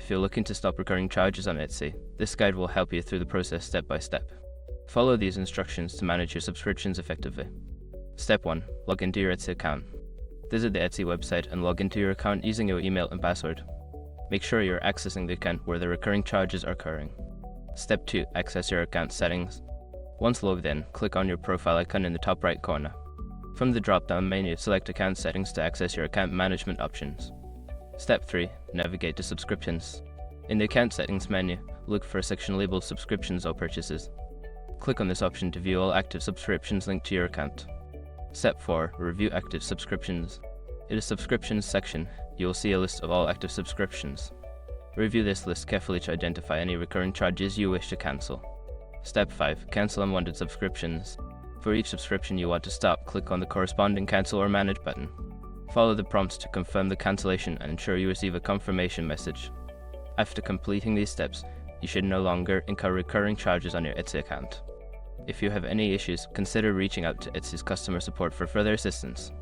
If you're looking to stop recurring charges on Etsy, this guide will help you through the process step by step. Follow these instructions to manage your subscriptions effectively. Step 1. Log into your Etsy account. Visit the Etsy website and log into your account using your email and password. Make sure you're accessing the account where the recurring charges are occurring. Step 2. Access your account settings. Once logged in, click on your profile icon in the top right corner. From the drop-down menu, select Account Settings to access your account management options. Step 3. Navigate to Subscriptions. In the Account Settings menu, look for a section labeled Subscriptions or Purchases. Click on this option to view all active subscriptions linked to your account. Step 4. Review active subscriptions. In the Subscriptions section, you will see a list of all active subscriptions. Review this list carefully to identify any recurring charges you wish to cancel. Step 5. Cancel unwanted subscriptions. For each subscription you want to stop, click on the corresponding Cancel or Manage button. Follow the prompts to confirm the cancellation and ensure you receive a confirmation message. After completing these steps, you should no longer incur recurring charges on your Etsy account. If you have any issues, consider reaching out to Etsy's customer support for further assistance.